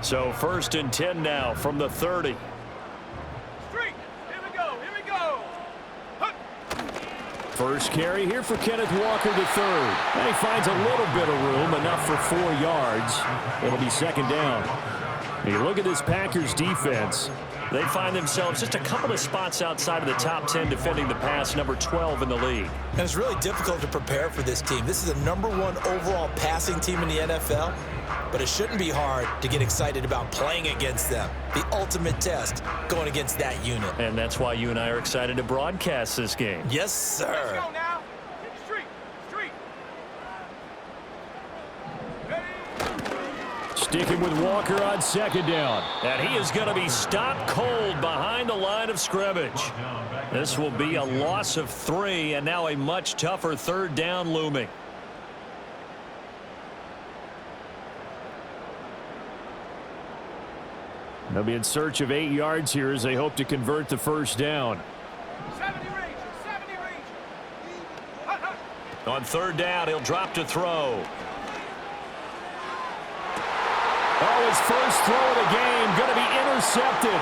So 1st and 10 now from the 30. First carry here for Kenneth Walker to third. And he finds a little bit of room, enough for 4 yards. It'll be 2nd down. You look at this Packers defense. They find themselves just a couple of spots outside of the top 10 defending the pass, number 12 in the league. And it's really difficult to prepare for this team. This is the #1 overall passing team in the NFL, but it shouldn't be hard to get excited about playing against them. The ultimate test going against that unit. And that's why you and I are excited to broadcast this game. Yes, sir. Let's go now. Hit the street. Sticking with Walker on 2nd down. And he is going to be stopped cold behind the line of scrimmage. This will be a loss of 3, and now a much tougher 3rd down looming. They'll be in search of 8 yards here as they hope to convert the 1st down. 70 range. On 3rd down, he'll drop to throw. Oh, his first throw of the game going to be intercepted.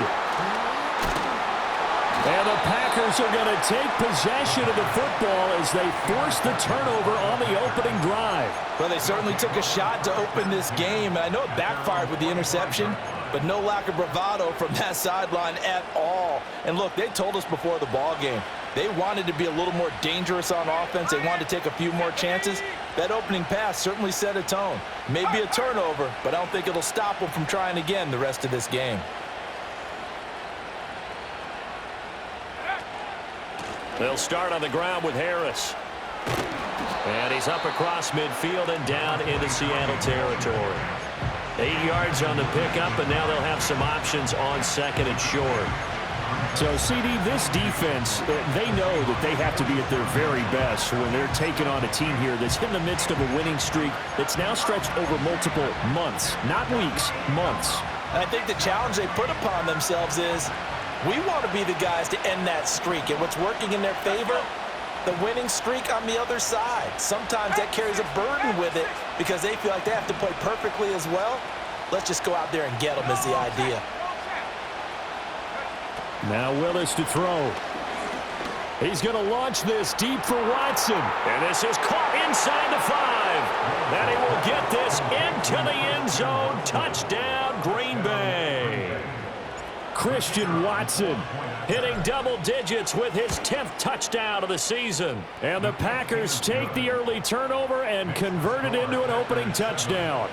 And the Packers are going to take possession of the football as they force the turnover on the opening drive. Well, they certainly took a shot to open this game. I know it backfired with the interception, but no lack of bravado from that sideline at all. And look, they told us before the ball game, they wanted to be a little more dangerous on offense. They wanted to take a few more chances. That opening pass certainly set a tone. Maybe a turnover, but I don't think it'll stop them from trying again the rest of this game. They'll start on the ground with Harris. And he's up across midfield and down into Seattle territory. 8 yards on the pickup, and now they'll have some options on 2nd and short. So, CD, this defense, they know that they have to be at their very best when they're taking on a team here that's in the midst of a winning streak that's now stretched over multiple months, not weeks, months. And I think the challenge they put upon themselves is, we want to be the guys to end that streak. And what's working in their favor? The winning streak on the other side. Sometimes that carries a burden with it because they feel like they have to play perfectly as well. Let's just go out there and get them is the idea. Now Willis to throw. He's going to launch this deep for Watson. And this is caught inside the 5. And he will get this into the end zone. Touchdown, Green Bay. Christian Watson hitting double digits with his 10th touchdown of the season. And the Packers take the early turnover and convert it into an opening touchdown.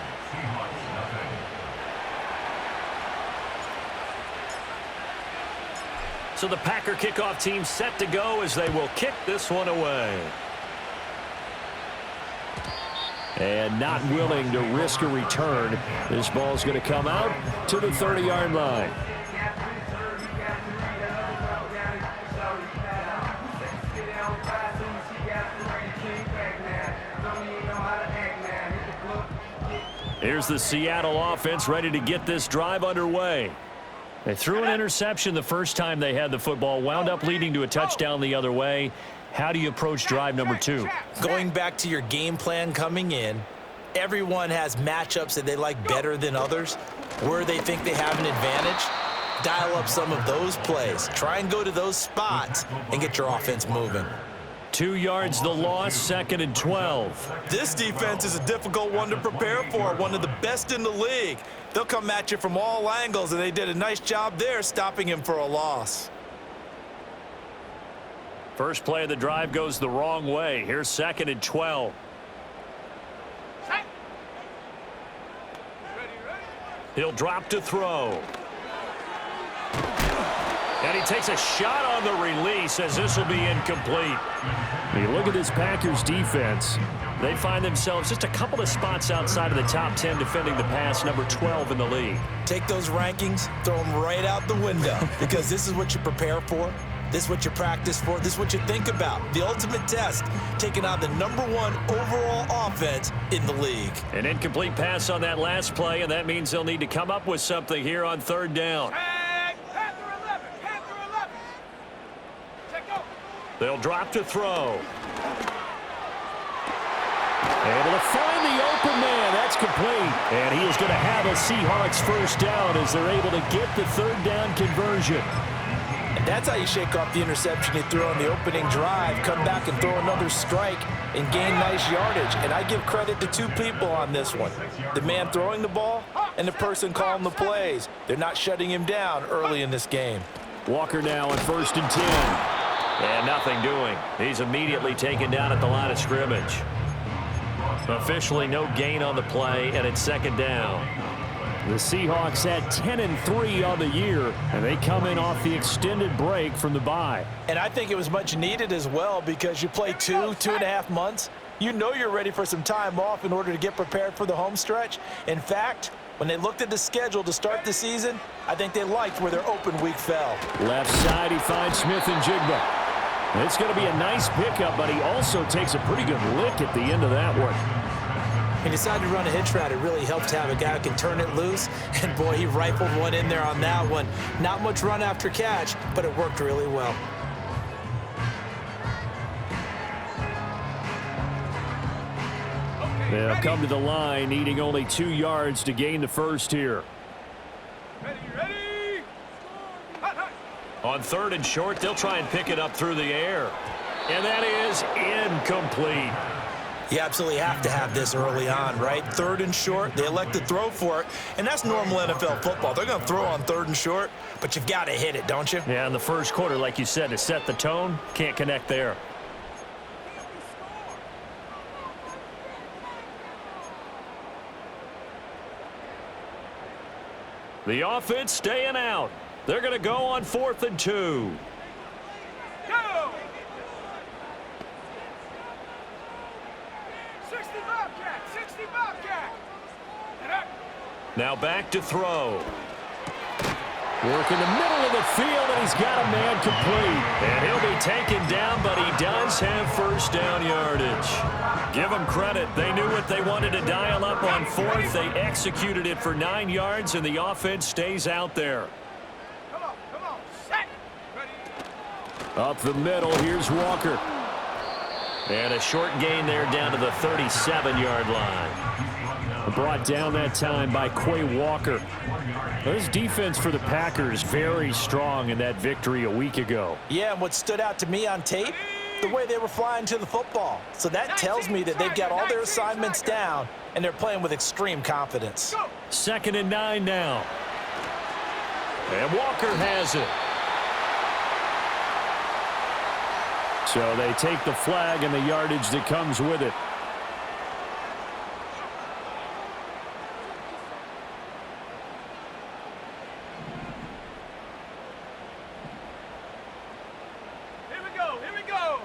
So the Packer kickoff team set to go as they will kick this one away. And not willing to risk a return. This ball's going to come out to the 30-yard line. Here's the Seattle offense ready to get this drive underway. They threw an interception the first time they had the football, wound up leading to a touchdown the other way. How do you approach drive number 2? Going back to your game plan coming in, everyone has matchups that they like better than others. Where they think they have an advantage, dial up some of those plays. Try and go to those spots and get your offense moving. 2 yards the loss, 2nd and 12. This defense is a difficult one to prepare for, one of the best in the league. They'll come at you from all angles, and they did a nice job there stopping him for a loss. First play of the drive goes the wrong way. Here's 2nd and 12. He'll drop to throw. And he takes a shot on the release as this will be incomplete. You look at this Packers defense. They find themselves just a couple of spots outside of the top 10 defending the pass, number 12 in the league. Take those rankings, throw them right out the window because this is what you prepare for. This is what you practice for. This is what you think about. The ultimate test, taking on the #1 overall offense in the league. An incomplete pass on that last play, and that means they'll need to come up with something here on 3rd down. They'll drop to throw. Able to find the open man. That's complete. And he is going to have a Seahawks first down as they're able to get the third down conversion. And that's how you shake off the interception you threw on the opening drive, come back and throw another strike and gain nice yardage. And I give credit to two people on this one, the man throwing the ball and the person calling the plays. They're not shutting him down early in this game. Walker now on 1st and 10. And nothing doing. He's immediately taken down at the line of scrimmage. Officially no gain on the play, and it's 2nd down. The Seahawks had 10-3 on the year, and they come in off the extended break from the bye. And I think it was much needed as well, because you play 2.5 months. You know you're ready for some time off in order to get prepared for the home stretch. In fact, when they looked at the schedule to start the season, I think they liked where their open week fell. Left side, he finds Smith and Jigba. It's going to be a nice pickup, but he also takes a pretty good lick at the end of that one. He decided to run a hitch route. It really helped to have a guy who can turn it loose. And, boy, he rifled one in there on that one. Not much run after catch, but it worked really well. They'll come to the line, needing only 2 yards to gain the first here. Ready? Hot, hot. On 3rd and short, they'll try and pick it up through the air. And that is incomplete. You absolutely have to have this early on, right? 3rd and short, they elect to throw for it, and that's normal NFL football. They're going to throw on 3rd and short, but you've got to hit it, don't you? Yeah, in the first quarter, like you said, to set the tone, can't connect there. The offense staying out. They're going to go on 4th and 2. Go! 60 Bobcat, 60 Bobcat. And up. Now back to throw. Work in the middle of the field, and he's got a man complete. And he'll be taken down, but he does have first down yardage. Give them credit. They knew what they wanted to dial up on 4th. They executed it for 9 yards, and the offense stays out there. Come on, set. Ready? Up the middle, here's Walker. And a short gain there down to the 37-yard line. Brought down that time by Quay Walker. This defense for the Packers very strong in that victory a week ago. Yeah, and what stood out to me on tape, the way they were flying to the football. So that tells me that they've got all their assignments down, and they're playing with extreme confidence. 2nd and 9 now. And Walker has it. So they take the flag and the yardage that comes with it. Here we go.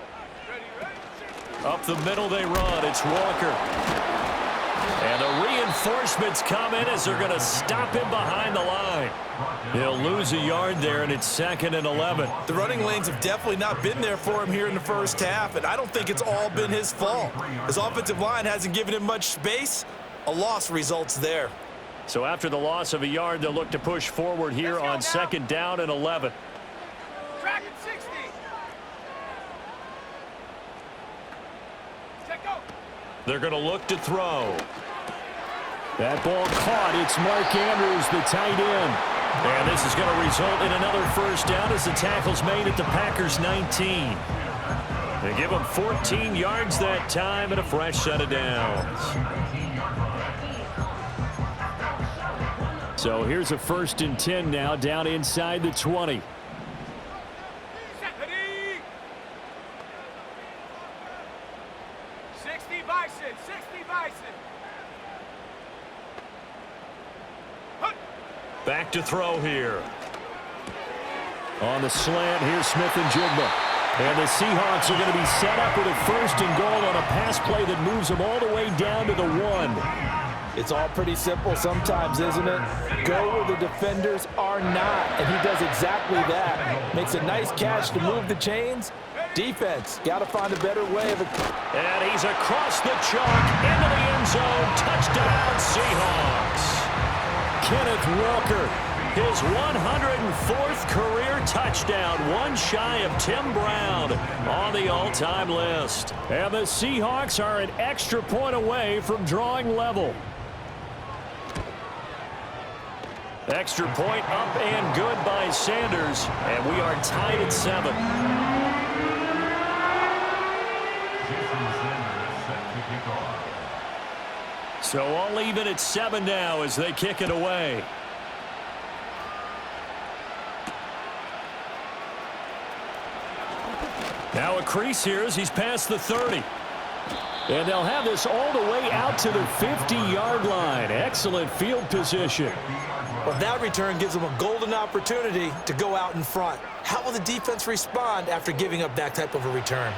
Ready? Up the middle they run. It's Walker. And the reinforcements come in as they're going to stop him behind the line. He'll lose a yard there, and it's 2nd and 11. The running lanes have definitely not been there for him here in the first half, and I don't think it's all been his fault. His offensive line hasn't given him much space. A loss results there. So after the loss of a yard, they'll look to push forward here on 2nd down and 11. Track it 60. Check go. They're going to look to throw. That ball caught. It's Mark Andrews, the tight end. And this is going to result in another first down as the tackle's made at the Packers' 19. They give them 14 yards that time and a fresh set of downs. So here's a 1st and 10 now down inside the 20. Set. Ready? 60 Bison, 60 Bison. Back to throw here. On the slant, here's Smith and Jigba. And the Seahawks are going to be set up with a 1st and goal on a pass play that moves them all the way down to the 1. It's all pretty simple sometimes, isn't it? Go where the defenders are not, and he does exactly that. Makes a nice catch to move the chains. Defense, got to find a better way of it. And he's across the chalk into the end zone. Touchdown, Seahawks. Kenneth Walker, his 104th career touchdown, one shy of Tim Brown on the all-time list. And the Seahawks are an extra point away from drawing level. Extra point up and good by Sanders, and we are tied at 7. So all even at 7 now as they kick it away. Now a crease here as he's past the 30. And they'll have this all the way out to the 50-yard line. Excellent field position. Well, that return gives them a golden opportunity to go out in front. How will the defense respond after giving up that type of a return?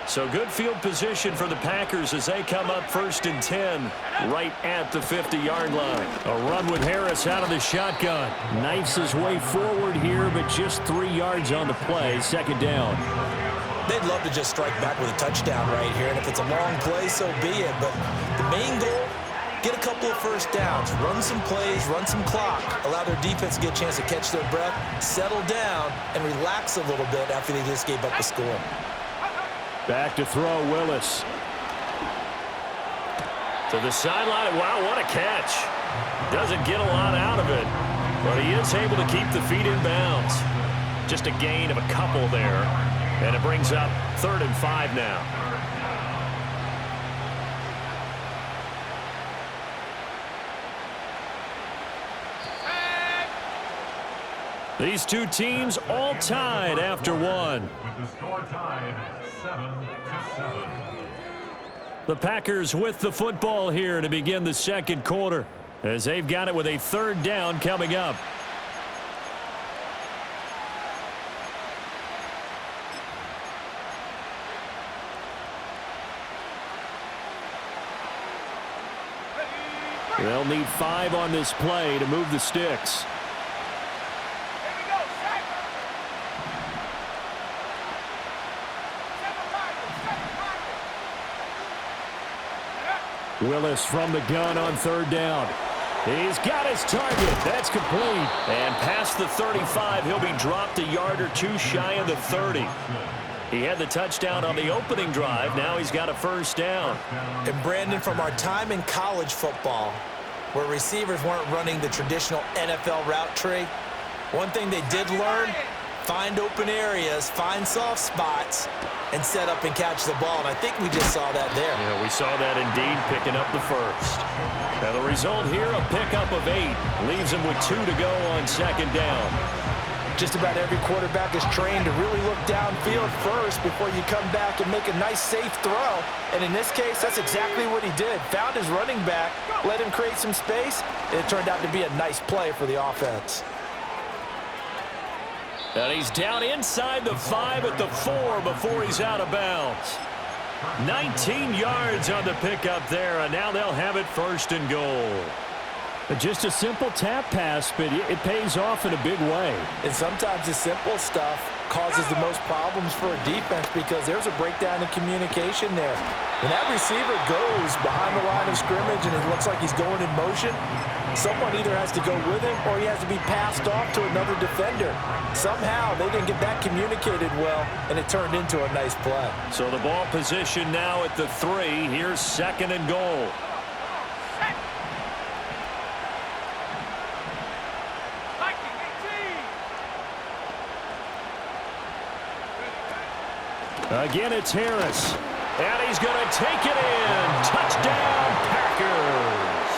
So good field position for the Packers as they come up 1st and 10 right at the 50-yard line. A run with Harris out of the shotgun. Knifes his way forward here, but just 3 yards on the play. 2nd down. They'd love to just strike back with a touchdown right here, and if it's a long play, so be it. But the main goal, get a couple of first downs, run some plays, run some clock, allow their defense to get a chance to catch their breath, settle down, and relax a little bit after they just gave up the score. Back to throw, Willis. To the sideline. Wow, what a catch. Doesn't get a lot out of it, but he is able to keep the feet in bounds. Just a gain of a couple there. And it brings up 3rd and 5 now. These two teams all tied after 1. With the score tied 7-7. The Packers with the football here to begin the 2nd quarter as they've got it with a 3rd down coming up. They'll need 5 on this play to move the sticks. Willis from the gun on 3rd down. He's got his target. That's complete. And past the 35, he'll be dropped a yard or 2 shy of the 30. He had the touchdown on the opening drive. Now he's got a 1st down. And Brandon, from our time in college football, where receivers weren't running the traditional NFL route tree, one thing they did learn, find open areas, find soft spots, and set up and catch the ball. And I think we just saw that there. Yeah, we saw that indeed, picking up the 1st. Now the result here, a pickup of 8. Leaves him with 2 to go on 2nd down. Just about every quarterback is trained to really look downfield first before you come back and make a nice, safe throw. And in this case, that's exactly what he did. Found his running back, let him create some space, and it turned out to be a nice play for the offense. And he's down inside the 5 at the 4 before he's out of bounds. 19 yards on the pickup there, and now they'll have it 1st and goal. Just a simple tap pass, but it pays off in a big way. And sometimes the simple stuff causes the most problems for a defense because there's a breakdown in communication there. When that receiver goes behind the line of scrimmage and it looks like he's going in motion, someone either has to go with him or he has to be passed off to another defender. Somehow they didn't get that communicated well, and it turned into a nice play. So the ball position now at the 3. Here's 2nd and goal. Again, it's Harris. And he's going to take it in. Touchdown, Packers.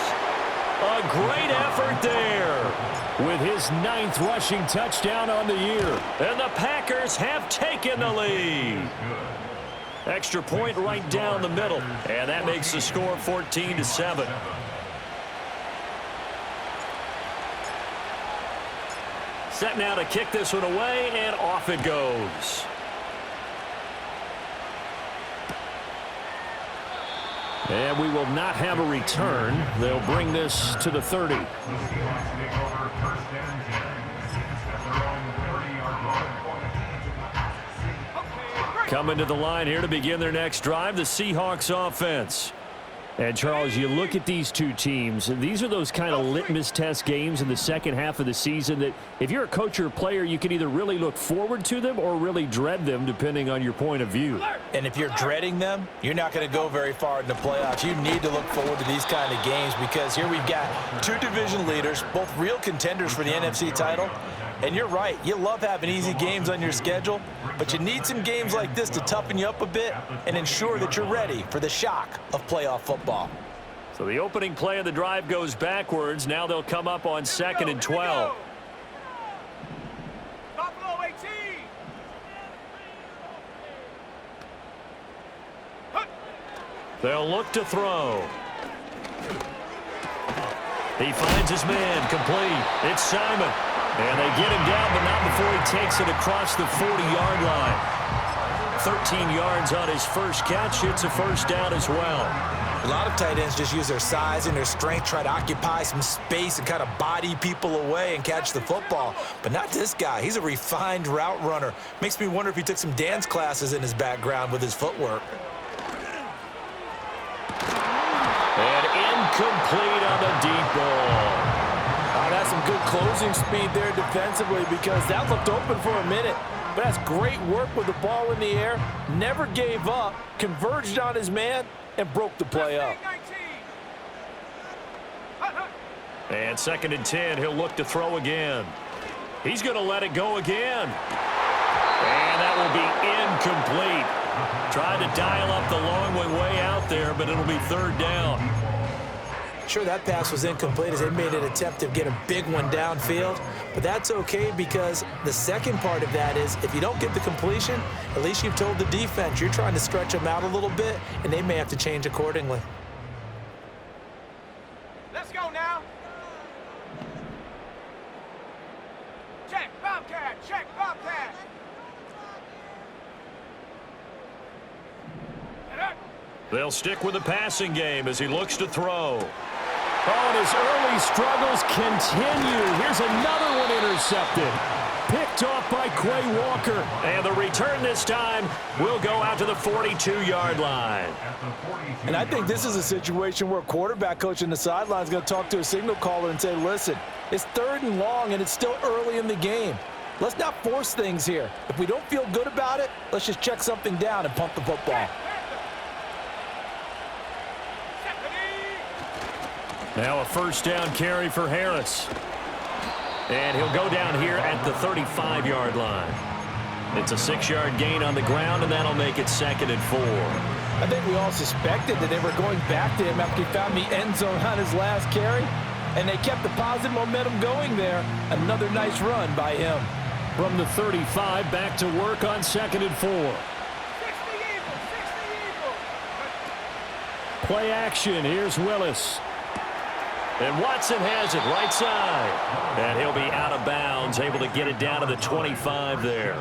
A great effort there with his 9th rushing touchdown on the year. And the Packers have taken the lead. Extra point right down the middle. And that makes the score 14-7. Set now to kick this one away, and off it goes. And we will not have a return. They'll bring this to the 30. Coming to the line here to begin their next drive, the Seahawks offense. And, Charles, you look at these two teams, and these are those kind of litmus test games in the second half of the season that if you're a coach or a player, you can either really look forward to them or really dread them, depending on your point of view. And if you're dreading them, you're not going to go very far in the playoffs. You need to look forward to these kind of games because here we've got two division leaders, both real contenders for the NFC title. And you're right, you love having easy games on your schedule, but you need some games like this to toughen you up a bit and ensure that you're ready for the shock of playoff football. So the opening play of the drive goes backwards. Now they'll come up on 2nd and 12. Buffalo 18. They'll look to throw. He finds his man, complete. It's Simon. And they get him down, but not before he takes it across the 40-yard line. 13 yards on his first catch. It's a first down as well. A lot of tight ends just use their size and their strength, try to occupy some space and kind of body people away and catch the football. But not this guy. He's a refined route runner. Makes me wonder if he took some dance classes in his background with his footwork. And incomplete on the deep ball. That's some good closing speed there defensively because that looked open for a minute. But that's great work with the ball in the air. Never gave up, converged on his man, and broke the play up. And 2nd and 10, he'll look to throw again. He's going to let it go again. And that will be incomplete. Tried to dial up the long way out there, but it'll be 3rd down. Sure, that pass was incomplete as they made an attempt to get a big one downfield, but that's okay because the second part of that is if you don't get the completion, at least you've told the defense you're trying to stretch them out a little bit, and they may have to change accordingly. Let's go now. Check, Bobcat. Check, Bobcat. They'll stick with the passing game as he looks to throw. Oh, and his early struggles continue. Here's another one intercepted. Picked off by Quay Walker. And the return this time will go out to the 42-yard line. And I think this is a situation where a quarterback coach in the sideline is going to talk to a signal caller and say, listen, it's 3rd and long and it's still early in the game. Let's not force things here. If we don't feel good about it, let's just check something down and pump the football. Now a first down carry for Harris. And he'll go down here at the 35-yard line. It's a 6-yard gain on the ground, and that'll make it 2nd and 4. I think we all suspected that they were going back to him after he found the end zone on his last carry, and they kept the positive momentum going there. Another nice run by him. From the 35, back to work on 2nd and 4. 60 Eagles, 60 Eagles. Play action. Here's Willis. And Watson has it right side. And he'll be out of bounds, able to get it down to the 25 there.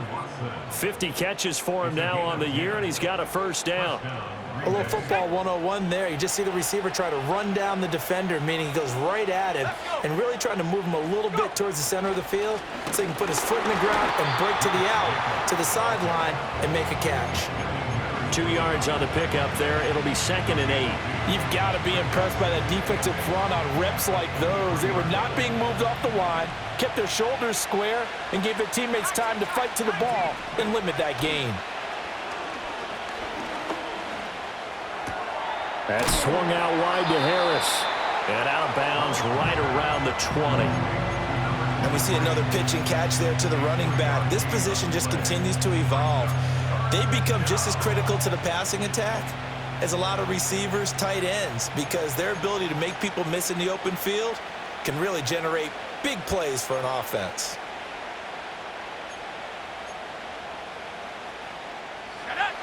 50 catches for him now on the year, and he's got a first down. A little football 101 there. You just see the receiver try to run down the defender, meaning he goes right at him and really trying to move him a little bit towards the center of the field so he can put his foot in the ground and break to the out, to the sideline, and make a catch. 2 yards on the pickup there. It'll be 2nd and 8. You've got to be impressed by that defensive front on reps like those. They were not being moved off the line, kept their shoulders square, and gave their teammates time to fight to the ball and limit that gain. That swung out wide to Harris. And out of bounds right around the 20. And we see another pitch and catch there to the running back. This position just continues to evolve. They become just as critical to the passing attack as a lot of receivers, tight ends, because their ability to make people miss in the open field can really generate big plays for an offense.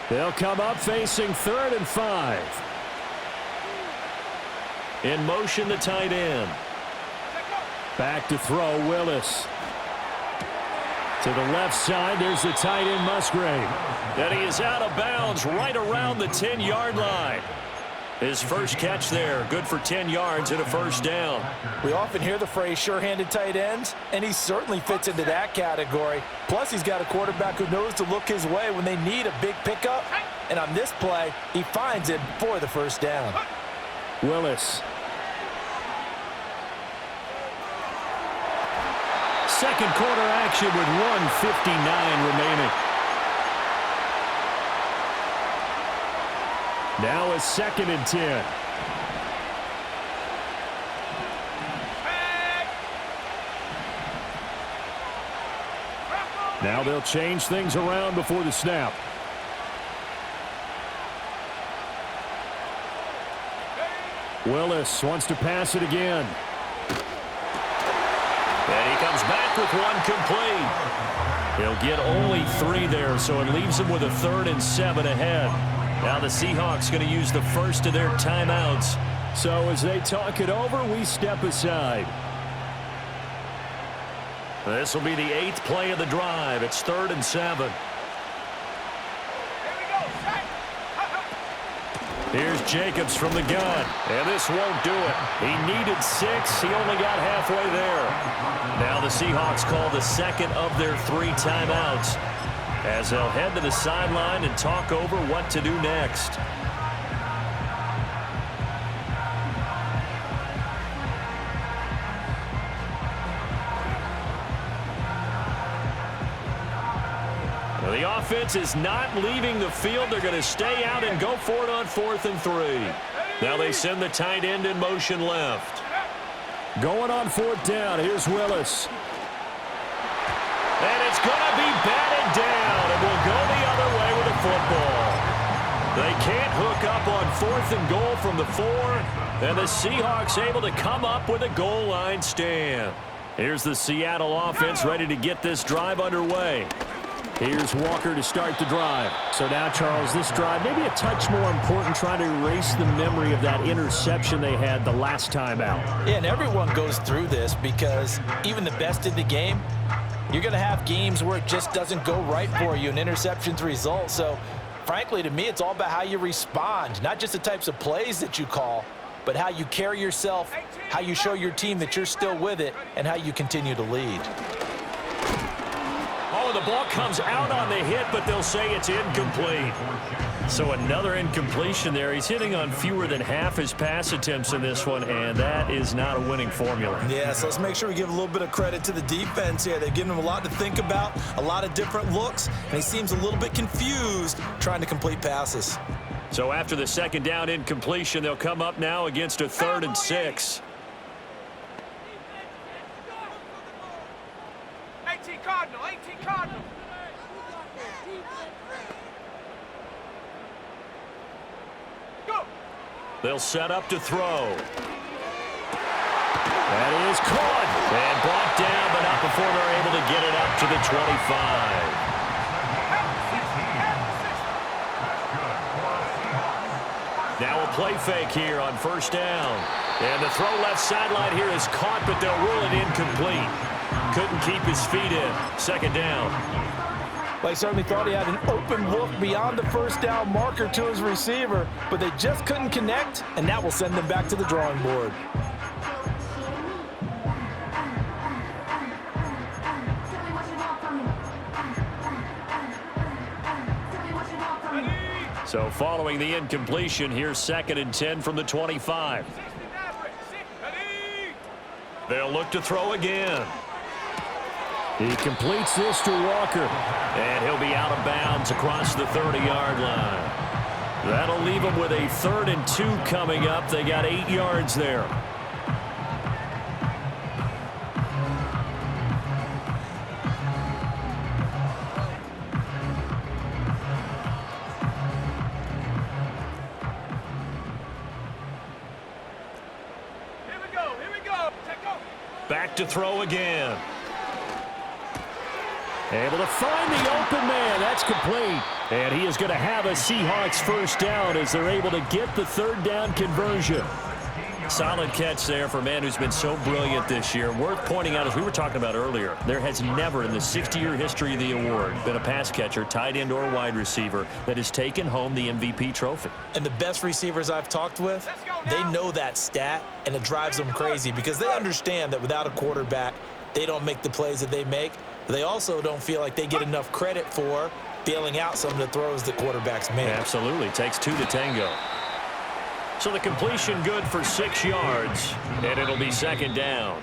They'll come up facing 3rd and 5. In motion, the tight end. Back to throw, Willis. To the left side, there's the tight end, Musgrave. And he is out of bounds right around the 10-yard line. His first catch there, good for 10 yards and a first down. We often hear the phrase sure-handed tight ends, and he certainly fits into that category. Plus, he's got a quarterback who knows to look his way when they need a big pickup. And on this play, he finds it for the first down. Willis. Second quarter action with 1:59 remaining. Now a 2nd and 10. Now they'll change things around before the snap. Willis wants to pass it again. And he comes back with one complete. He'll get only 3 there, so it leaves him with a 3rd and 7 ahead. Now the Seahawks going to use the first of their timeouts. So as they talk it over, we step aside. This will be the 8th play of the drive. It's 3rd and 7. Here's Jacobs from the gun, and this won't do it. He needed 6. He only got halfway there. Now the Seahawks call the 2nd of their 3 timeouts as they'll head to the sideline and talk over what to do next. The offense is not leaving the field. They're going to stay out and go for it on 4th and 3. Now they send the tight end in motion left. Going on 4th down. Here's Willis. And it's going to be batted down, and we'll go the other way with the football. They can't hook up on 4th and goal from the 4, and the Seahawks able to come up with a goal line stand. Here's the Seattle offense ready to get this drive underway. Here's Walker to start the drive. So now, Charles, this drive maybe a touch more important, trying to erase the memory of that interception they had the last time out. Yeah, and everyone goes through this because even the best in the game, you're going to have games where it just doesn't go right for you, and interceptions result. So, frankly, to me, it's all about how you respond, not just the types of plays that you call, but how you carry yourself, how you show your team that you're still with it, and how you continue to lead. Oh, the ball comes out on the hit, but they'll say it's incomplete. So another incompletion there. He's hitting on fewer than half his pass attempts in this one, and that is not a winning formula. Yeah, so let's make sure we give a little bit of credit to the defense here. They've given him a lot to think about, a lot of different looks, and he seems a little bit confused trying to complete passes. So after the 2nd down incompletion, they'll come up now against a 3rd and 6. 18 Cardinal, 18 Cardinal. Go. They'll set up to throw. That is caught and brought down, but not before they're able to get it up to the 25. Now a play fake here on 1st down. And the throw left sideline here is caught, but they'll rule it incomplete. Couldn't keep his feet in. 2nd down. Well, he certainly thought he had an open look beyond the 1st down marker to his receiver, but they just couldn't connect, and that will send them back to the drawing board. So following the incompletion, here's 2nd and 10 from the 25. They'll look to throw again. He completes this to Walker, and he'll be out of bounds across the 30-yard line. That'll leave them with a 3rd and 2 coming up. They got 8 yards there. Back to throw again. Able to find the open man. That's complete. And he is going to have a Seahawks 1st down as they're able to get the 3rd down conversion. Solid catch there for a man who's been so brilliant this year. Worth pointing out, as we were talking about earlier, there has never in the 60-year history of the award been a pass catcher, tight end or wide receiver, that has taken home the MVP trophy. And the best receivers I've talked with, they know that stat, and it drives them crazy because they understand that without a quarterback, they don't make the plays that they make. They also don't feel like they get enough credit for bailing out some of the throws that quarterbacks make. Absolutely. Takes 2 to tango. So the completion good for 6 yards, and it'll be second down.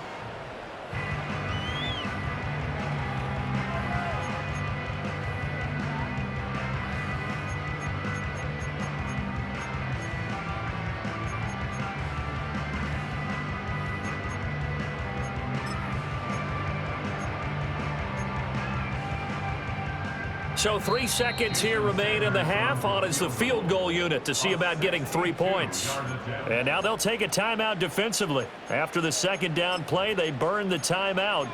So 3 seconds here remain in the half. On is the field goal unit to see about getting 3 points. And now they'll take a timeout defensively. After the second down play, they burn the timeout,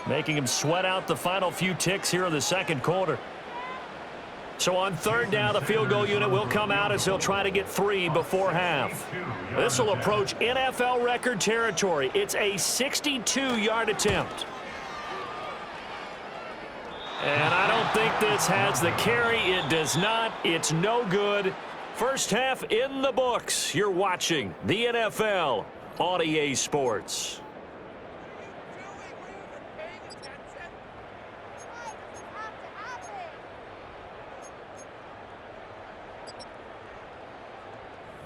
making them sweat out the final few ticks here in the second quarter. So on third down, the field goal unit will come out as he'll try to get 3 before half. This will approach NFL record territory. It's a 62-yard attempt. And I don't think this has the carry. It does not. It's no good. First half in the books. You're watching the NFL on EA Sports.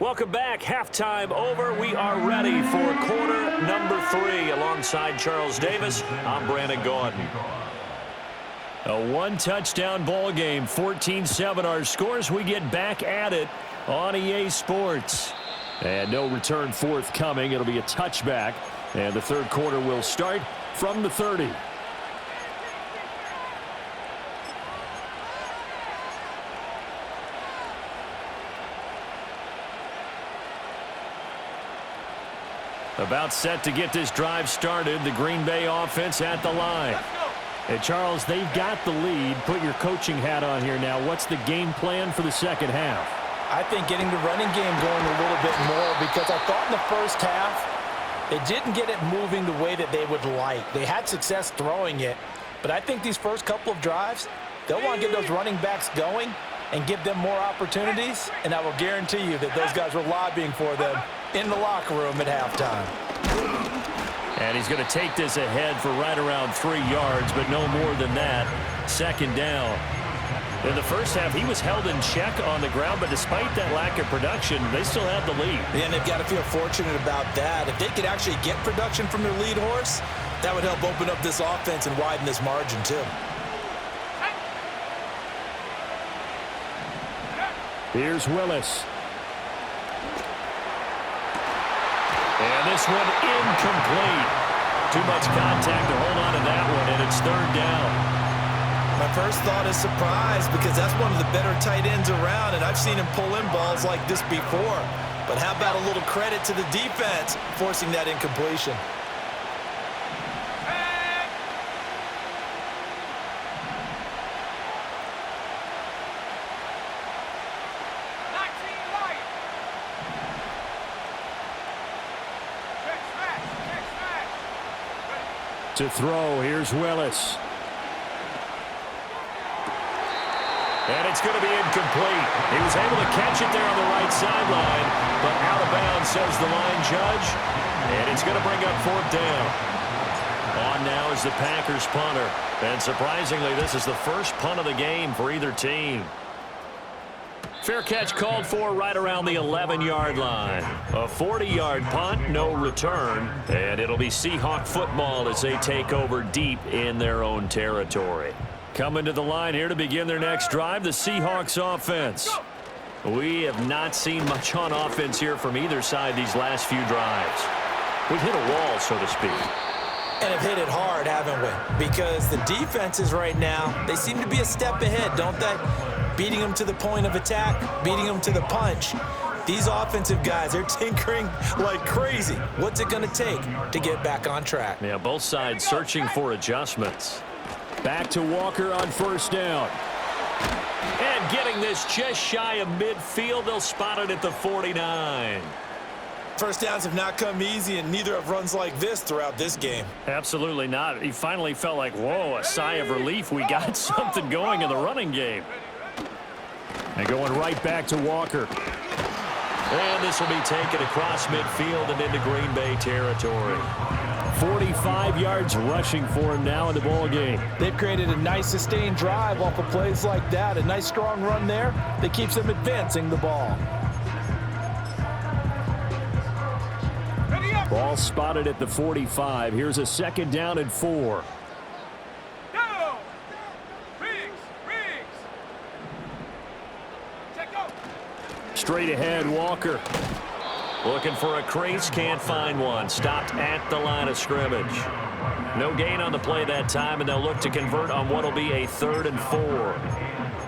Welcome back. Halftime over. We are ready for quarter number 3. Alongside Charles Davis, I'm Brandon Gaudin. A one-touchdown ball game, 14-7 our scores. We get back at it on EA Sports. And no return forthcoming. It'll be a touchback. And the third quarter will start from the 30. About set to get this drive started. The Green Bay offense at the line. And Charles, they've got the lead. Put your coaching hat on here now. What's the game plan for the second half? I think getting the running game going a little bit more, because I thought in the first half they didn't get it moving the way that they would like. They had success throwing it, but I think these first couple of drives, they'll want to get those running backs going and give them more opportunities, and I will guarantee you that those guys were lobbying for them in the locker room at halftime. And he's going to take this ahead for right around 3 yards, but no more than that. Second down. In the first half, he was held in check on the ground, but despite that lack of production, they still have the lead. And they've got to feel fortunate about that. If they could actually get production from their lead horse, that would help open up this offense and widen this margin too. Here's Willis. And this one incomplete. Too much contact to hold on to that one, and it's third down. My first thought is surprise, because that's one of the better tight ends around, and I've seen him pull in balls like this before. But how about a little credit to the defense forcing that incompletion? To throw, here's Willis. And it's going to be incomplete. He was able to catch it there on the right sideline, but out of bounds, says the line judge. And it's going to bring up fourth down. On now is the Packers punter. And surprisingly, this is the first punt of the game for either team. Fair catch called for right around the 11-yard line. A 40-yard punt, no return. And it'll be Seahawk football as they take over deep in their own territory. Coming to the line here to begin their next drive, the Seahawks offense. We have not seen much on offense here from either side these last few drives. We've hit a wall, so to speak. And have hit it hard, haven't we? Because the defenses right now, they seem to be a step ahead, don't they? Beating them to the point of attack, beating them to the punch. These offensive guys, they're tinkering like crazy. What's it going to take to get back on track? Yeah, both sides searching for adjustments. Back to Walker on first down. And getting this just shy of midfield. They'll spot it at the 49. First downs have not come easy, and neither have runs like this throughout this game. Absolutely not. He finally felt like, whoa, a sigh of relief. We got something going in the running game. And going right back to Walker. And this will be taken across midfield and into Green Bay territory. 45 yards rushing for him now in the ball game. They've created a nice sustained drive off of plays like that. A nice strong run there that keeps them advancing the ball. Ball spotted at the 45. Here's a 2nd down and 4. Go! Riggs! Check out! Straight ahead, Walker. Looking for a crease, can't find one. Stopped at the line of scrimmage. No gain on the play that time, and they'll look to convert on what will be a 3rd and 4.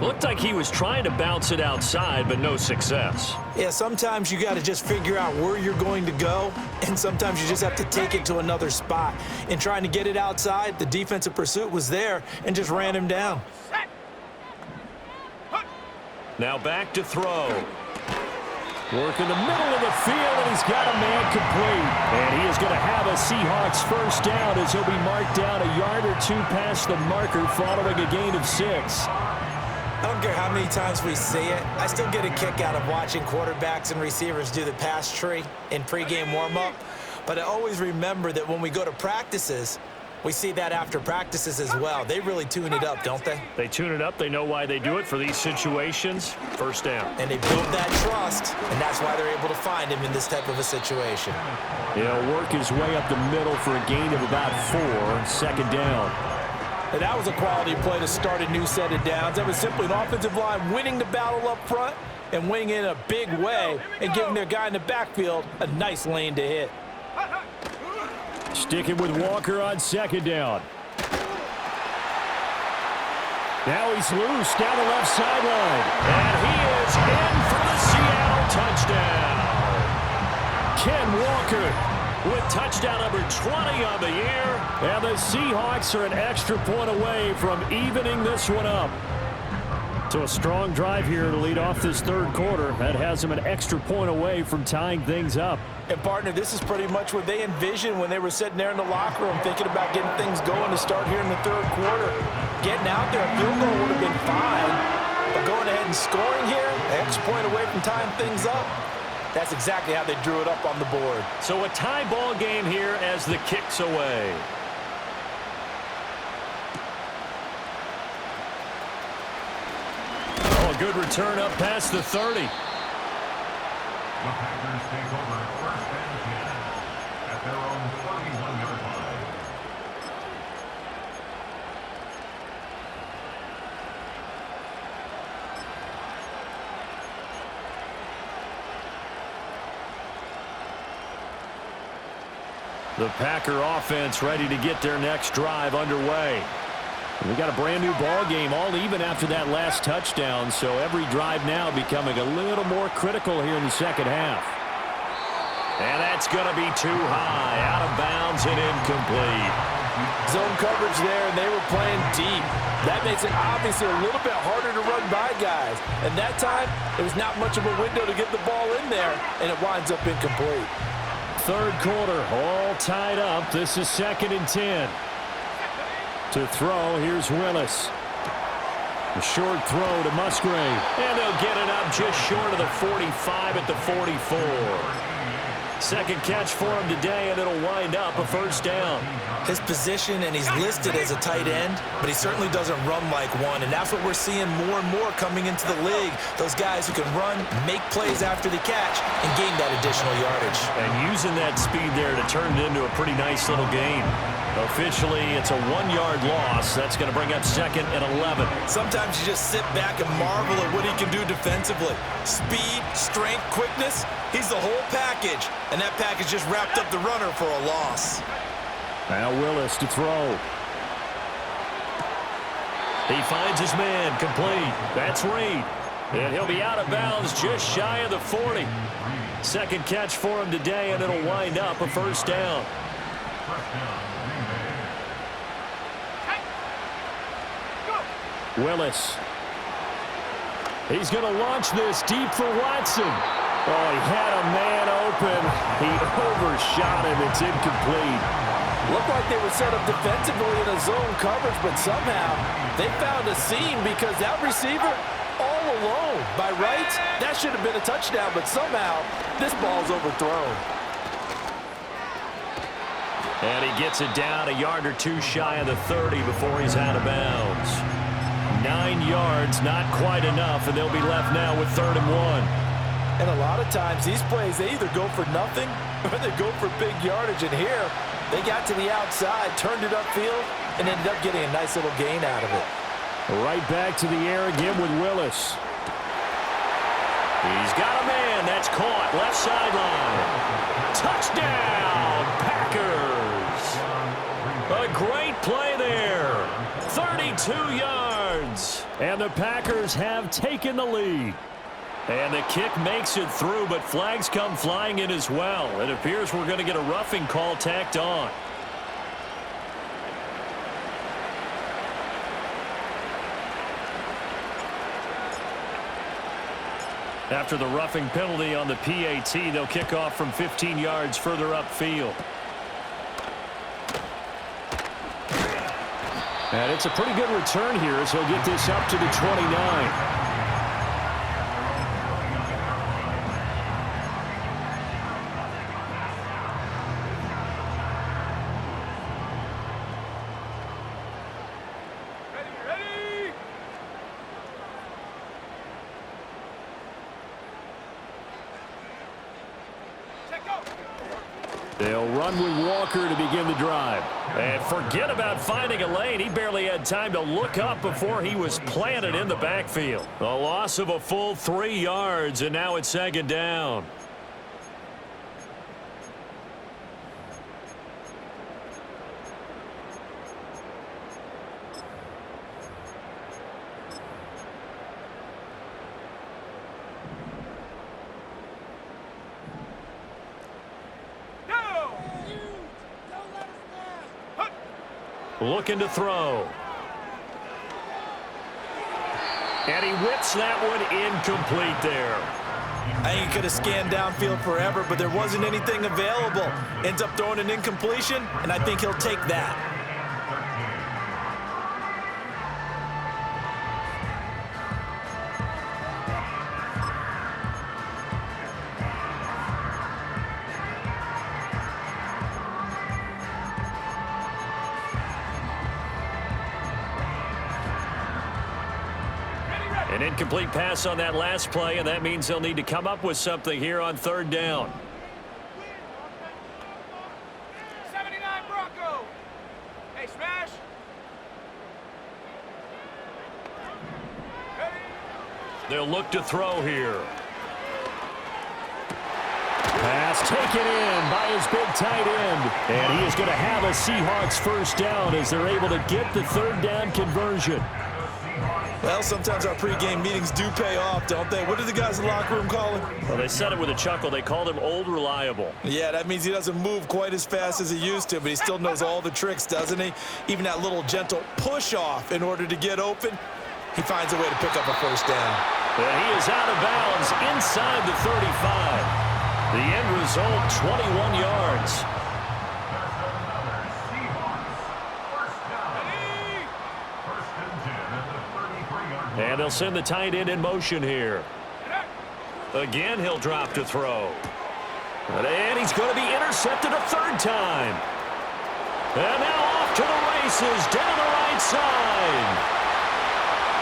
Looked like he was trying to bounce it outside, but no success. Yeah, sometimes you got to just figure out where you're going to go, and sometimes you just have to take it to another spot. In trying to get it outside, the defensive pursuit was there and just ran him down. Set! Now back to throw. Work in the middle of the field, and he's got a man complete. And he is going to have a Seahawks 1st down as he'll be marked down a yard or 2 past the marker following a gain of 6. I don't care how many times we see it. I still get a kick out of watching quarterbacks and receivers do the pass tree in pregame warm-up. But I always remember that when we go to practices, we see that after practices as well. They really tune it up, don't they? They tune it up. They know why they do it for these situations. 1st down. And they build that trust, and that's why they're able to find him in this type of a situation. He'll work his way up the middle for a gain of about 4. 2nd down. And that was a quality play to start a new set of downs. That was simply an offensive line winning the battle up front and winning in a big way and giving their guy in the backfield a nice lane to hit. Sticking with Walker on 2nd down. Now he's loose down the left sideline. And he is in for the Seattle touchdown. Ken Walker with touchdown number 20 on the year. And the Seahawks are an extra point away from evening this one up. So a strong drive here to lead off this 3rd quarter. That has them an extra point away from tying things up. And, partner, this is pretty much what they envisioned when they were sitting there in the locker room thinking about getting things going to start here in the 3rd quarter. Getting out there, a field goal would have been fine. But going ahead and scoring here, an extra point away from tying things up, that's exactly how they drew it up on the board. So a tie ball game here as the kick's away. Oh, a good return up past the 30. The Packers take over 1st and 10 at their own 41-yard line. The Packer offense ready to get their next drive underway. And we got a brand new ball game, all even after that last touchdown, so every drive now becoming a little more critical here in the 2nd half. And that's going to be too high, out of bounds and incomplete. Zone coverage there, and they were playing deep. That makes it obviously a little bit harder to run by guys. And that time, there was not much of a window to get the ball in there, and it winds up incomplete. 3rd quarter, all tied up. This is 2nd and 10. To throw, here's Willis. A short throw to Musgrave. And they'll get it up just short of the 45 at the 44. 2nd catch for him today, and it'll wind up a 1st down. His position, and he's listed as a tight end, but he certainly doesn't run like one, and that's what we're seeing more and more coming into the league. Those guys who can run, make plays after the catch, and gain that additional yardage. And using that speed there to turn it into a pretty nice little gain. Officially, it's a 1-yard loss. That's going to bring up 2nd and 11. Sometimes you just sit back and marvel at what he can do defensively. Speed, strength, quickness, he's the whole package. And that package just wrapped up the runner for a loss. Now Willis to throw. He finds his man, complete. That's Reed. And he'll be out of bounds just shy of the 40. 2nd catch for him today, and it'll wind up a 1st down. Willis. He's going to launch this deep for Watson. Oh, he had a man open. He overshot him. It's incomplete. Looked like they were set up defensively in a zone coverage, but somehow they found a seam because that receiver all alone. By rights, that should have been a touchdown, but somehow this ball's overthrown. And he gets it down a yard or 2 shy of the 30 before he's out of bounds. 9 yards, not quite enough, and they'll be left now with 3rd and 1. And a lot of times these plays, they either go for nothing Or they go for big yardage, and here they got to the outside, turned it upfield, and ended up getting a nice little gain out of it. Right back to the air again with Willis. He's got a man. That's caught. Left sideline. Touchdown, Packers. A great play there. 32 yards. And the Packers have taken the lead. And the kick makes it through, but flags come flying in as well. It appears we're going to get a roughing call tacked on. After the roughing penalty on the PAT, they'll kick off from 15 yards further upfield. And it's a pretty good return here as he'll get this up to the 29. They'll run with Walker to begin the drive. And forget about finding a lane. He barely had time to look up before he was planted in the backfield. A loss of a full 3 yards, and now it's second down. Looking to throw. And he whips that one incomplete there. I think he could have scanned downfield forever, but there wasn't anything available. Ends up throwing an incompletion, and I think he'll take that. An incomplete pass on that last play, and that means they'll need to come up with something here on third down. 79 Bronco. Hey, Smash. Ready? They'll look to throw here. Pass taken in by his big tight end. And he is going to have a Seahawks first down as they're able to get the third down conversion. Well, sometimes our pregame meetings do pay off, don't they? What do the guys in the locker room call him? Well, they said it with a chuckle. They called him Old Reliable. Yeah, that means he doesn't move quite as fast as he used to, but he still knows all the tricks, doesn't he? Even that little gentle push-off in order to get open, he finds a way to pick up a first down. And he is out of bounds inside the 35. The end result, 21 yards. And they'll send the tight end in motion here. Again, he'll drop to throw. And he's going to be intercepted a third time. And now off to the races down the right side.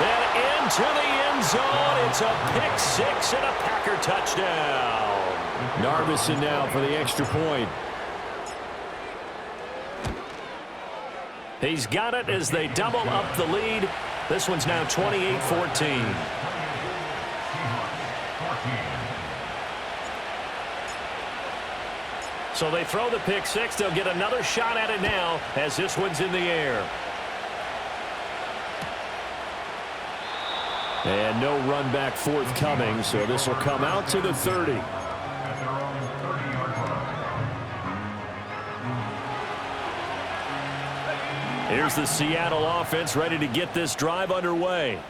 And into the end zone. It's a pick six and a Packer touchdown. Narbison now for the extra point. He's got it as they double up the lead. This one's now 28-14. So they throw the pick six. They'll get another shot at it now as this one's in the air. And no run back forthcoming, so this will come out to the 30. Here's the Seattle offense ready to get this drive underway.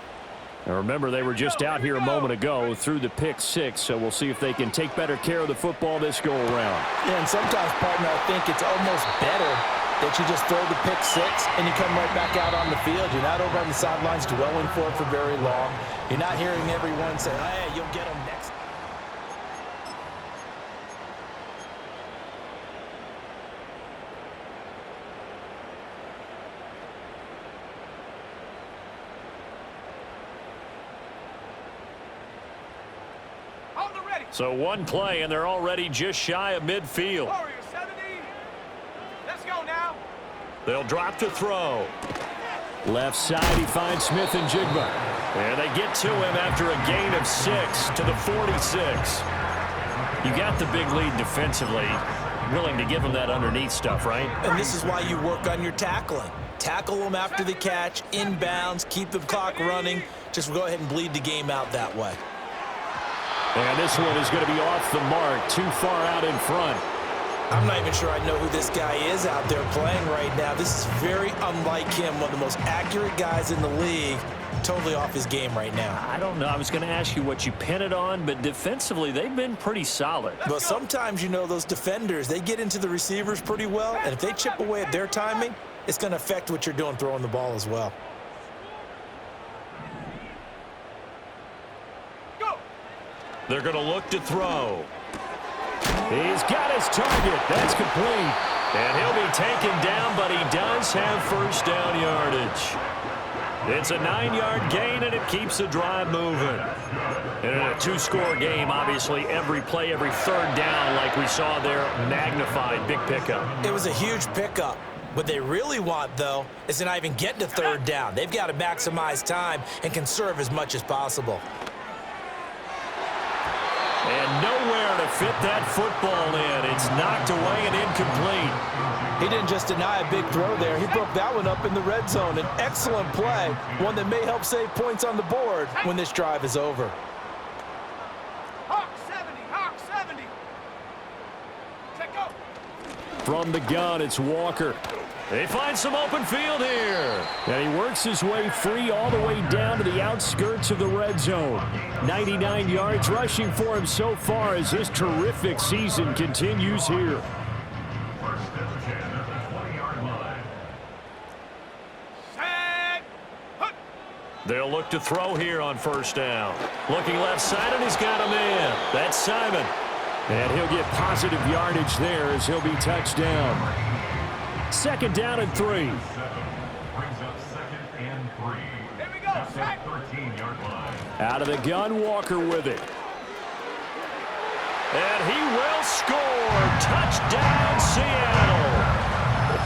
And remember, they were just out here a moment ago through the pick six, so we'll see if they can take better care of the football this go-around. Yeah, and sometimes, partner, I think it's almost better that you just throw the pick six and you come right back out on the field. You're not over on the sidelines dwelling for it for very long. You're not hearing everyone say, hey, you'll get them next. On the ready. So one play, and they're already just shy of midfield. Warrior 70. Let's go now. They'll drop to throw. Left side, he finds Smith and Jigba. And they get to him after a gain of 6 to the 46. You got the big lead defensively. Willing to give him that underneath stuff, right? And this is why you work on your tackling. Tackle them after the catch, inbounds, keep the clock running. Just go ahead and bleed the game out that way. And this one is going to be off the mark, too far out in front. I'm not even sure I know who this guy is out there playing right now. This is very unlike him, one of the most accurate guys in the league. Totally off his game right now. I don't know. I was going to ask you what you pin it on, but defensively, they've been pretty solid. But sometimes, you know, those defenders, they get into the receivers pretty well, and if they chip away at their timing, it's going to affect what you're doing throwing the ball as well. Go. They're going to look to throw. He's got his target. That's complete. And he'll be taken down, but he does have first down yardage. It's a 9-yard gain, and it keeps the drive moving. And in a 2-score game, obviously, every play, every third down, like we saw there, magnified, big pickup. It was a huge pickup. What they really want, though, is to not even get to third down. They've got to maximize time and conserve as much as possible. And nowhere to fit that football in. It's knocked away and incomplete. He didn't just deny a big throw there. He broke that one up in the red zone. An excellent play, one that may help save points on the board when this drive is over. Hawk 70. Hawk 70. Check go. From the gun, it's Walker. They find some open field here. And he works his way free all the way down to the outskirts of the red zone. 99 yards rushing for him so far as his terrific season continues here. First and 10 at the 20-yard line. Set. Hut. They'll look to throw here on first down. Looking left side, and he's got a man. That's Simon. And he'll get positive yardage there as he'll be touched down. 2nd down and 3. Brings up 2nd and 3. Here we go. At the Sack. 13-yard line. Out of the gun, Walker with it. And he will score. Touchdown, Seattle.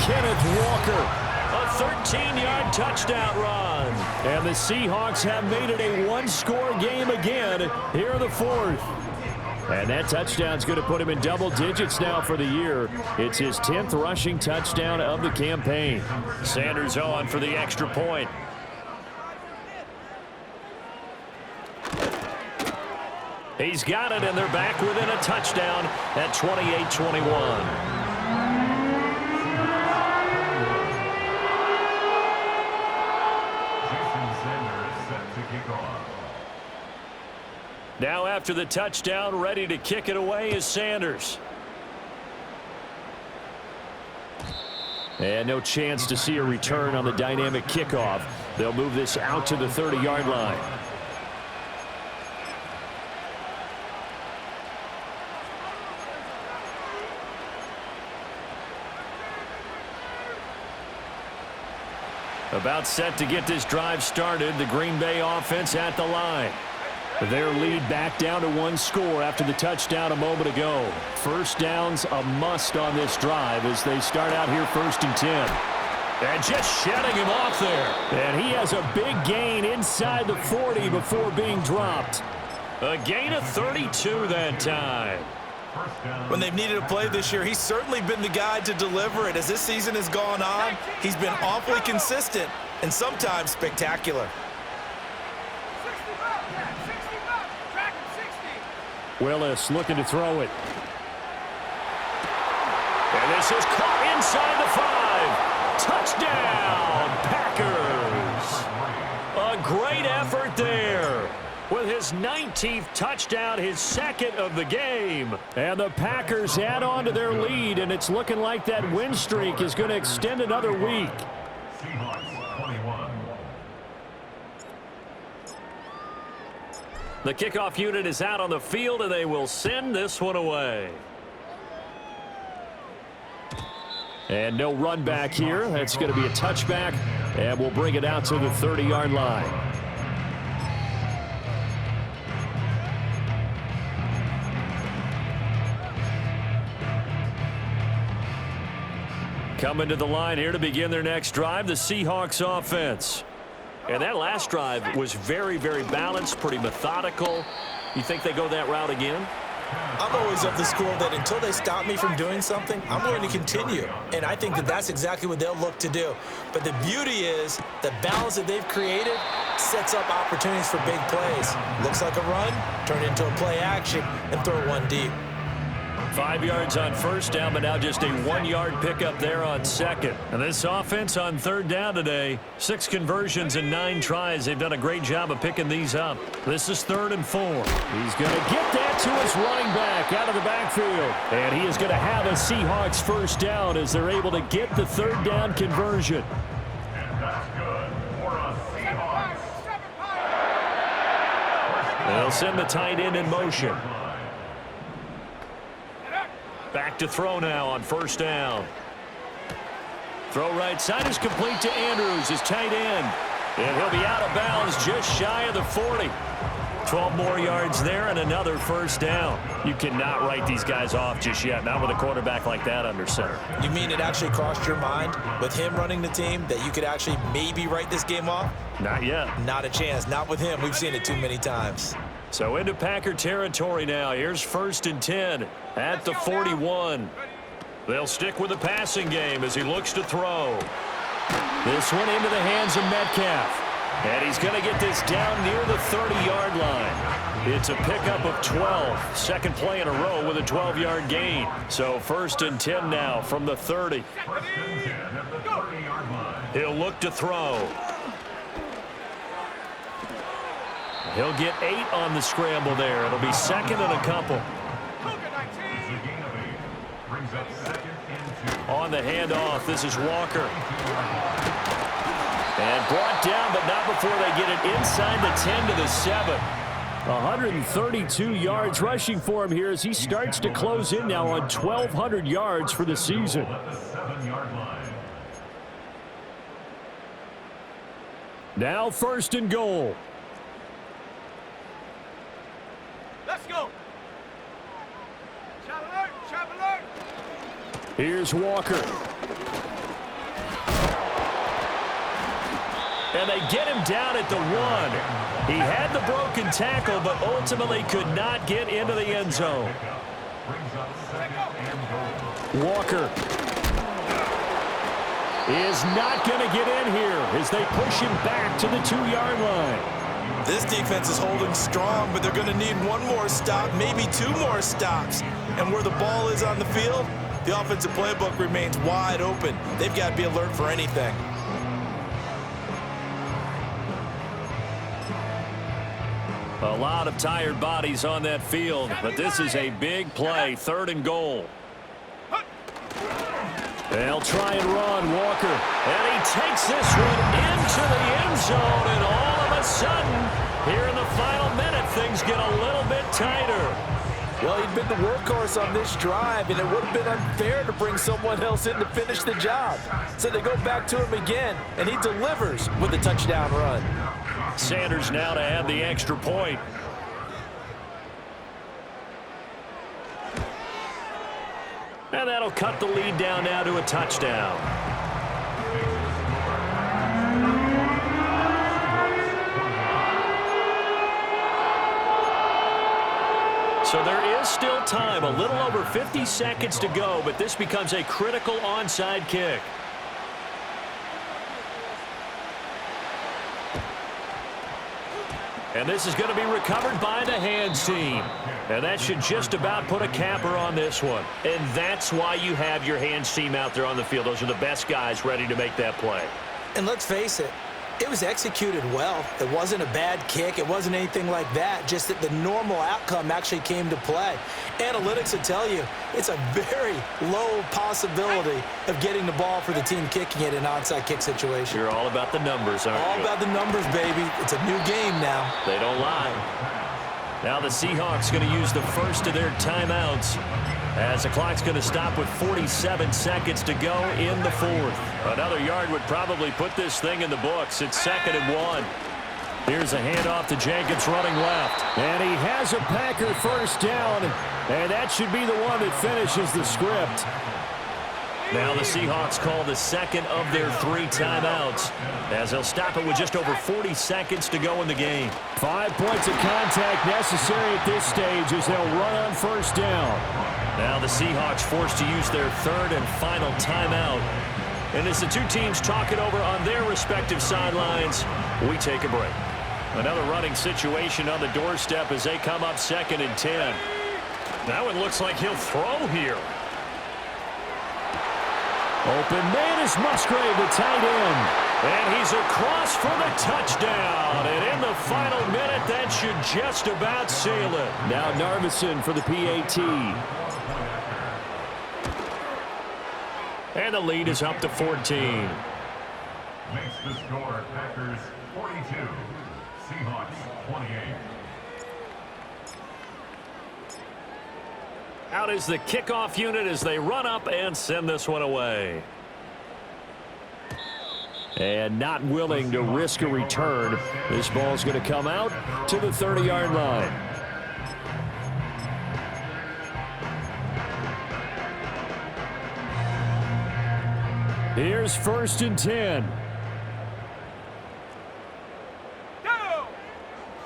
Kenneth Walker. A 13-yard touchdown run. And the Seahawks have made it a 1-score game again here in the 4th. And that touchdown's going to put him in double digits now for the year. It's his 10th rushing touchdown of the campaign. Sanders on for the extra point. He's got it, and they're back within a touchdown at 28-21. Now after the touchdown, ready to kick it away is Sanders. And no chance to see a return on the dynamic kickoff. They'll move this out to the 30-yard line. About set to get this drive started, the Green Bay offense at the line. Their lead back down to 1 score after the touchdown a moment ago. First down's a must on this drive as they start out here 1st and 10. And just shedding him off there. And he has a big gain inside the 40 before being dropped. A gain of 32 that time. When they've needed a play this year, he's certainly been the guy to deliver it. As this season has gone on, he's been awfully consistent and sometimes spectacular. 60 bucks. Yeah, 60 bucks. Track him 60. Willis looking to throw it. And this is caught inside the 5. Touchdown, Packers. A great effort there. With his 19th touchdown, his 2nd of the game. And the Packers add on to their lead, and it's looking like that win streak is going to extend another week. Seahawks 21. The kickoff unit is out on the field, and they will send this one away. And no run back here. That's going to be a touchback, and we'll bring it out to the 30-yard line. Coming to the line here to begin their next drive, the Seahawks offense. And that last drive was very, very balanced, pretty methodical. You think they go that route again? I'm always of the school that until they stop me from doing something, I'm going to continue. And I think that that's exactly what they'll look to do. But the beauty is the balance that they've created sets up opportunities for big plays. Looks like a run, turn it into a play action, and throw one deep. 5 yards on first down, but now just a 1-yard pickup there on second. And this offense on third down today, 6 conversions and 9 tries. They've done a great job of picking these up. This is 3rd and 4. He's going to get that to his running back out of the backfield. And he is going to have a Seahawks first down as they're able to get the 3rd down conversion. And that's good for a Seahawks. They'll send the tight end in motion. Back to throw now on first down. Throw right side is complete to Andrews, his tight end. And he'll be out of bounds just shy of the 40. 12 more yards there and another first down. You cannot write these guys off just yet, not with a quarterback like that under center. You mean it actually crossed your mind with him running the team that you could actually maybe write this game off? Not yet. Not a chance. Not with him. We've seen it too many times. So into Packer territory now. Here's 1st and 10 at the 41. They'll stick with the passing game as he looks to throw. This one into the hands of Metcalf. And he's going to get this down near the 30-yard line. It's a pickup of 12. Second play in a row with a 12-yard gain. So 1st and 10 now from the 30. He'll look to throw. He'll get 8 on the scramble there. It'll be 2nd and a couple. On the handoff, this is Walker. And brought down, but not before they get it inside the 10 to the 7. 132 yards rushing for him here as he starts to close in now on 1,200 yards for the season. Now 1st and goal. Let's go. Shot alert, shot alert. Here's Walker. And they get him down at the 1. He had the broken tackle, but ultimately could not get into the end zone. Walker is not going to get in here as they push him back to the 2-yard line. This defense is holding strong, but they're going to need one more stop, maybe 2 more stops. And where the ball is on the field, the offensive playbook remains wide open. They've got to be alert for anything. A lot of tired bodies on that field, but this is a big play, 3rd and goal. They'll try and run, Walker. And he takes this one into the end zone, and all of a sudden, here in the final minute, things get a little bit tighter. Well, he'd been the workhorse on this drive, and it would have been unfair to bring someone else in to finish the job. So they go back to him again, and he delivers with a touchdown run. Sanders now to add the extra point. And that'll cut the lead down now to a touchdown. So there is still time, a little over 50 seconds to go, but this becomes a critical onside kick. And this is going to be recovered by the hands team. And that should just about put a capper on this one. And that's why you have your hands team out there on the field. Those are the best guys ready to make that play. And let's face it, it was executed well. It wasn't a bad kick. It wasn't anything like that. Just that the normal outcome actually came to play. Analytics will tell you it's a very low possibility of getting the ball for the team kicking it in an onside kick situation. You're all about the numbers, aren't you? All about the numbers, baby. It's a new game now. They don't lie. Now the Seahawks going to use the first of their timeouts as the clock's going to stop with 47 seconds to go in the 4th. Another yard would probably put this thing in the books. It's 2nd and 1. Here's a handoff to Jenkins running left. And he has a Packer first down, and that should be the one that finishes the script. Now the Seahawks call the second of their 3 timeouts as they'll stop it with just over 40 seconds to go in the game. 5 points of contact necessary at this stage as they'll run on first down. Now the Seahawks forced to use their 3rd and final timeout. And as the two teams talk it over on their respective sidelines, we take a break. Another running situation on the doorstep as they come up 2nd and 10. Now it looks like he'll throw here. Open man is Musgrave, the tight end. And he's across for the touchdown. And in the final minute, that should just about seal it. Now Narveson for the PAT. And the lead is up to 14. Makes the score Packers 42, Seahawks 28. Out is the kickoff unit as they run up and send this one away. And not willing to risk a return. This ball's going to come out to the 30-yard line. Here's 1st and 10. Go!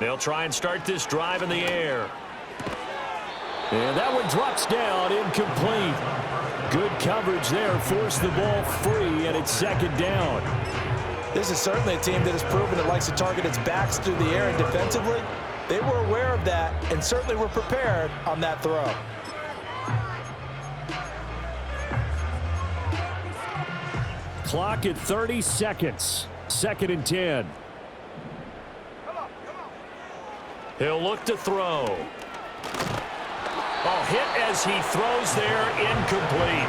They'll try and start this drive in the air. And that one drops down, incomplete. Good coverage there, forced the ball free, and it's 2nd down. This is certainly a team that has proven it likes to target its backs through the air, and defensively, they were aware of that and certainly were prepared on that throw. Clock at 30 seconds. 2nd and 10. He'll look to throw. Oh, hit as he throws there, incomplete.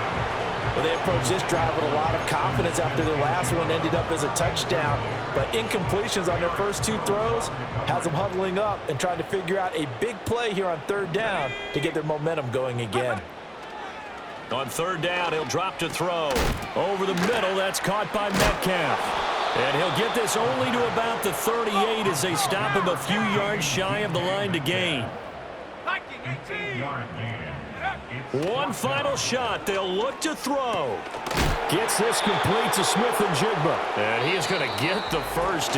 Well, they approached this drive with a lot of confidence after their last one ended up as a touchdown. But incompletions on their first 2 throws has them huddling up and trying to figure out a big play here on 3rd down to get their momentum going again. On 3rd down, he'll drop to throw. Over the middle, that's caught by Metcalf. And he'll get this only to about the 38 as they stop him a few yards shy of the line to gain. Viking 18. Yard gain. One final shot. They'll look to throw. Gets this complete to Smith and Jigba. And he's going to get the first